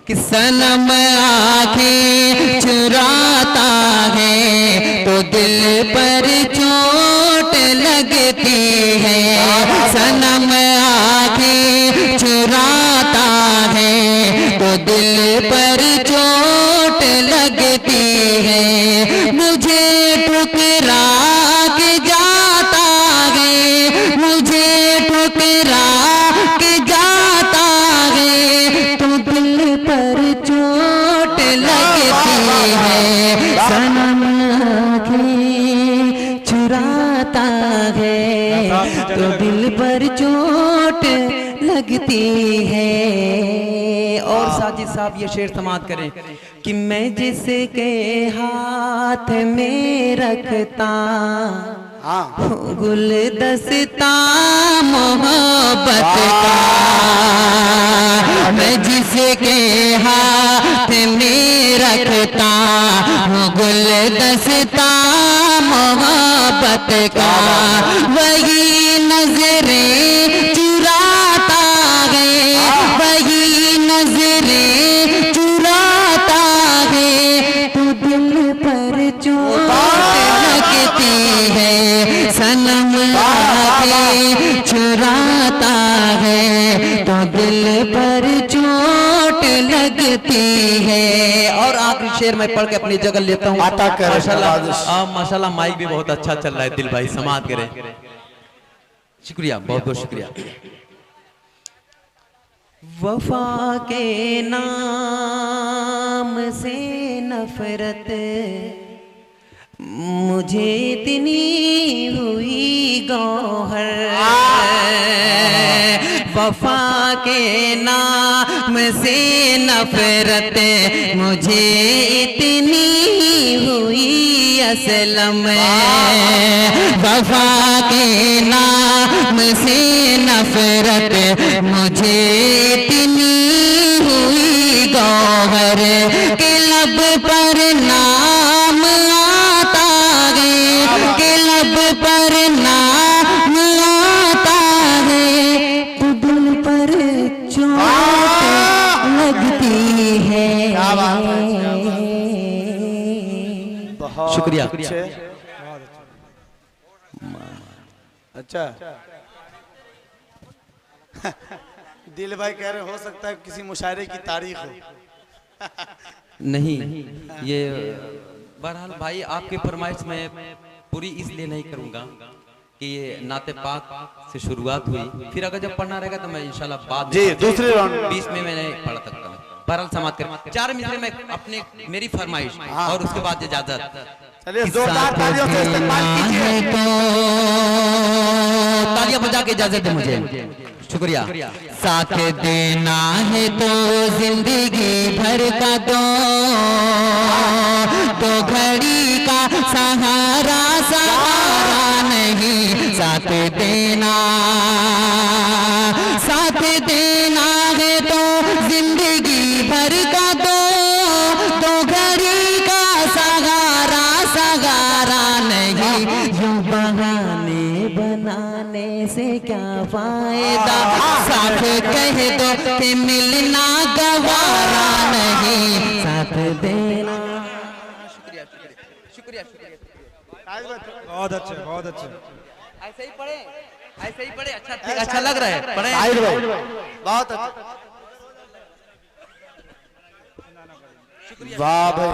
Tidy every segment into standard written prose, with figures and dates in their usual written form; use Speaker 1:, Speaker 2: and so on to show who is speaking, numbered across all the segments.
Speaker 1: कि सनम आँखें चुराता है तो दिल पर चोट लगती है। सनम आँखें चुराता है तो दिल पर चोट लगती है। मुझे ठुकरा के जाता है, मुझे ठुकरा के जाता है तो दिल पर चोट लगती है। सनम आँखें चुराता है तो दिल पर चोट लगती है। और साजिद साहब ये शेर समाप्त करें कि मैं जिसके हाथ में रखता गुलदस्ता मोहब्बत का, मैं जिसके हाथ में रखता गुलदस्ता मोहब्बत का, वही नजरें चुराता है, वही नजरें चुराता है तो दिल पर चोट लगती है। सनम आँखें चुराता है तो दिल पर चोट लगती है। और आखिरी शेर मैं पढ़ के अपनी जगह लेता हूँ। माशाल्लाह माइक भी बहुत अच्छा चल रहा है। दिल भाई समाप्त करें। शुक्रिया, बहुत बहुत शुक्रिया। वफा के नाम से नफरत मुझे इतनी हुई गौहर, वफा के नाम से नफरत मुझे इतनी हुई असलम, वफा के नाम से नफरत मुझे इतनी हुई गौहर के लब पर नाम आता है, के लब पर नाम आता है तो दिल पर चोट लगती है। शुक्रिया।
Speaker 2: अच्छा दिल भाई कह रहे हो सकता है किसी मुशायरे की तारीख हो।
Speaker 1: नहीं, ये बहरहाल भाई आपकी फरमाइश में पूरी इसलिए नहीं करूंगा कि ये नाते पाक से शुरुआत हुई, फिर अगर जब पढ़ना रहेगा तो मैं इंशाल्लाह बाद
Speaker 2: जी दूसरे राउंड
Speaker 1: बीच में मैं नहीं पढ़ सकता हूँ। बहरहाल समाप्त करें। 4 मिसरे में अपने मेरी फरमाइश और उसके बाद इजाजत।
Speaker 2: चलिए जोरदार तालियों से इस्तेमाल कीजिए।
Speaker 1: तालियां बजा के इजाजत दे मुझे। शुक्रिया। साथ देना है तो जिंदगी भर का दो, तो घड़ी का सहारा सहारा नहीं। साथ देना, साथ देना है तो जिंदगी भर का दो, तो घड़ी का सहारा सहारा नहीं। यूं बहाने बनाने से क्या फायदा, साथ कह दो कि मिलना गवारा नहीं। साथ देना। शुक्रिया शुक्रिया शुक्रिया।
Speaker 3: बहुत अच्छे, बहुत अच्छे।
Speaker 1: ऐसे ही पढ़े, ऐसे ही पढ़े। अच्छा लग रहा है। पढ़े
Speaker 2: बहुत अच्छा। वाह भाई,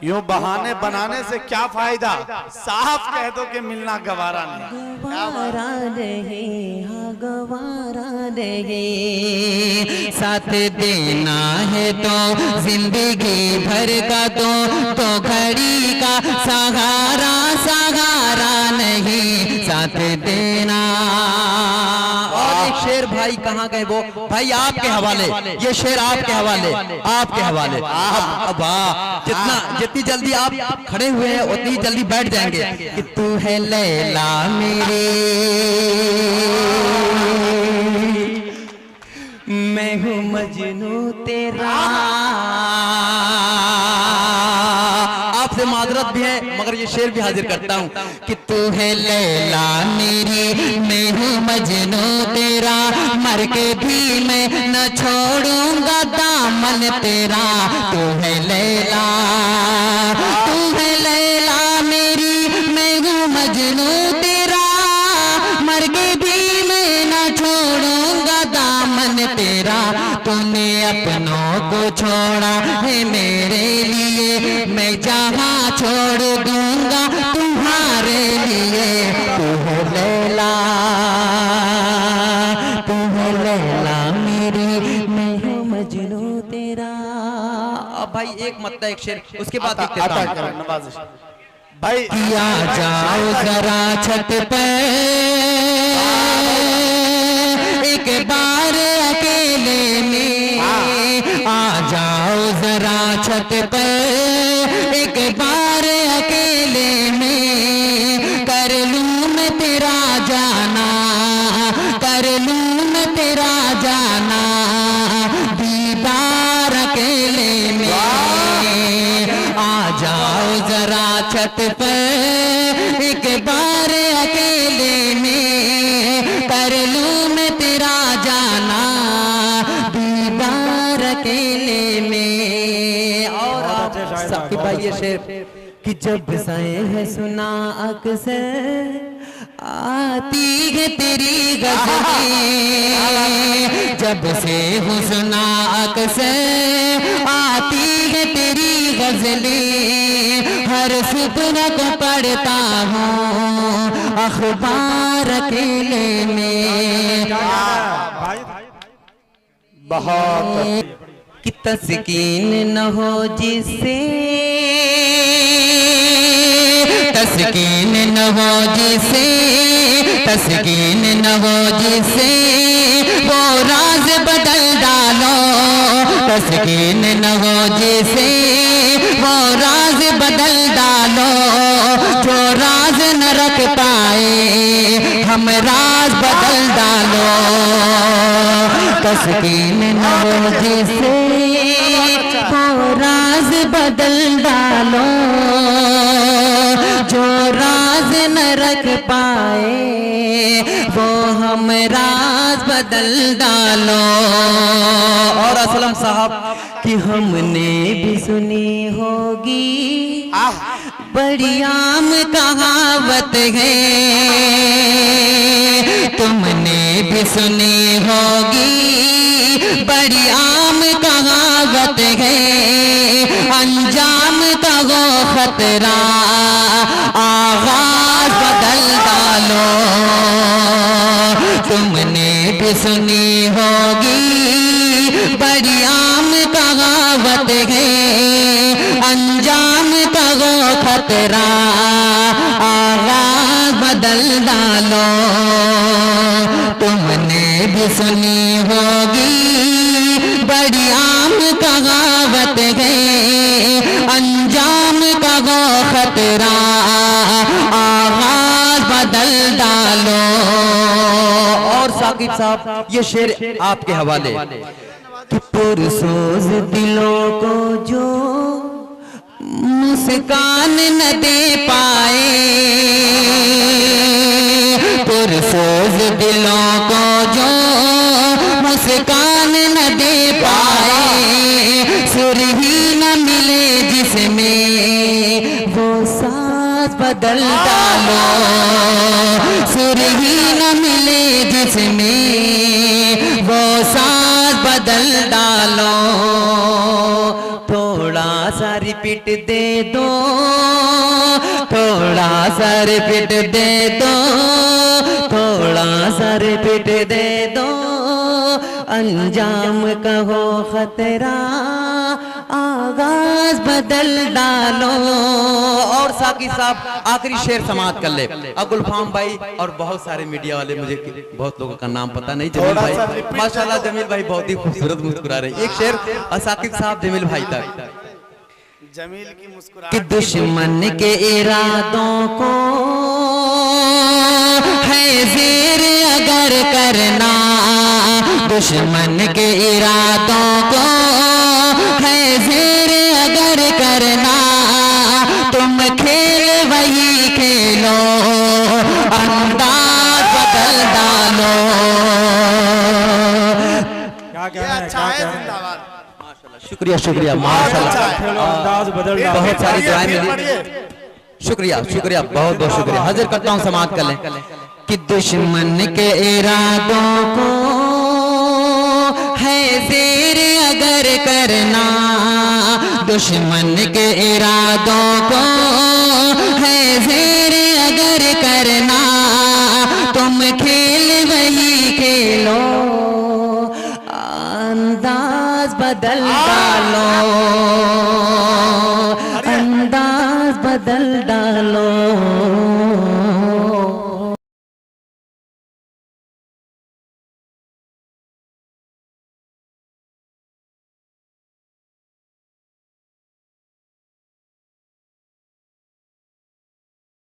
Speaker 2: यूं बहाने बनाने से क्या फायदा, साफ कह दो कि मिलना गवारा नहीं।
Speaker 1: गवारा नहीं, हाँ गवारा नहीं। साथ देना है तो जिंदगी भर का दो, तो घड़ी का सहारा सहारा नहीं। साथ देना। और एक शेर भाई कहाँ गए वो भाई, आपके हवाले ये शेर, आपके हवाले, आपके हवाले। अब जितनी जल्दी आप खड़े हुए हैं उतनी जल्दी बैठ जाएंगे कि तू है लैला मेरी, मैं हूँ मजनू तेरा। आपसे माजरत माजरत भी है मगर ये शेर भी हाजिर करता हूँ कि तू है लैला मेरी, मैं हूँ मजनू तेरा, मर के भी मैं न छोड़ूंगा दामन तेरा। तू है लैला, तू है लैला मेरी, मैं हूँ मजनू तेरा, मर के भी मैं न छोड़ूंगा दामन तेरा। तूने अपनों को छोड़ा है मेरे लिए, मैं जहाँ छोड़ दूंगा तुम्हारे लिए। तू है लैला, तू है लैला मेरी, मैं हूँ मजनू तेरा। अब भाई एक मत्ता एक शेर, उसके बाद
Speaker 2: नवाजिश भाई
Speaker 1: किया जाओ जरा छत पे एक बार अकेले में, आ जाओ जरा छत पे एक बार अकेले में, कर लूं मैं तेरा जाना, कर लूं मैं तेरा जाना, दीदार अकेले में। आ जाओ जरा छत पे एक बार अकेले में, कर लूं मैं तेरा जाना, दीदार अकेले में। और आप साकिब भाई ये शेर कि जब से है सुना अक्सर आती है तेरी गज़लें, जब से हूँ सुना अक्सर आती है तेरी गज़लें, हर सुबह को पढ़ता हूँ अखबार अकेले में।
Speaker 2: बहुत
Speaker 1: कि तस्कीन न हो जिससे, तस्कीन न हो जिससे, तस्कीन न हो जिससे, वो राज बदल डालो। तस्कीन न हो जिससे, वो राज बदल डालो, जो राज न रख पाए हम राज बदल डालो। तस्कीन न हो जिससे, वो राज बदल डालो, जो राज न रख पाए वो हम राज बदल डालो। और असलम साहब कि हमने भी सुनी होगी बड़ी आम कहावत है, तुमने भी सुनी होगी बड़ी आम कहावत है, अंजाम का वो खतरा आगाज बदल डालो। तुमने भी सुनी होगी बड़ी आम कहावत है, अंजाम का वो खतरा आगाज बदल डालो। तुमने भी सुनी होगी बड़ी आम कहावत है, अंजाम का वो खतरा आगाज बदल डालो। और साकिब साहब ये शेर आपके हवाले कि पुरसोज दिलों को जो मुस्कान न दे पाए, पुरसोज दिलों को जो मुस्कान न दे पाए, सुर ही न मिले जिसमें वो साज बदल डालो। सुर ही न मिले जिसमें वो साज बदल डालो। थोड़ा सा रिपीट दे दो, थोड़ा सा रिपीट दे दो, थोड़ा सा रिपीट दे दो, अंजाम का हो खतरा आगाज बदल डालो। और साकी साहब आखिरी शेर समाप्त कर ले। अब गुलफाम भाई और बहुत सारे मीडिया वाले, मुझे बहुत लोगों का नाम पता नहीं, जमील भाई माशाल्लाह, जमील भाई बहुत ही खूबसूरत मुस्कुरा रहे। एक शेर और साकिब साहब जमील भाई तक।
Speaker 2: जमील की मुस्कुराहट
Speaker 1: कि दुश्मन के इरादों को है ज़ेर अगर करना, दुश्मन के इरादों को है ज़ेर अगर करना, तुम शुक्रिया शुक्रिया
Speaker 2: अच्छा
Speaker 1: माशाल्लाह
Speaker 2: है।
Speaker 3: खेलो अंदाज बदल
Speaker 2: फिर-
Speaker 3: डाला।
Speaker 1: बहुत
Speaker 2: फिर
Speaker 1: सारी
Speaker 2: पढ़िए,
Speaker 1: दुआएं
Speaker 2: फिर
Speaker 1: मिली।
Speaker 2: पढ़िए।
Speaker 1: शुक्रिया शुक्रिया बहुत बहुत शुक्रिया। हाजिर करता हूँ समाप्त कर लें कि दुश्मन के इरादों को है ज़ेर अगर करना, दुश्मन के इरादों को है ज़ेर अगर करना, तुम खेल वही खेलो, अंदाज बदल डालो, अंदाज बदल डालो।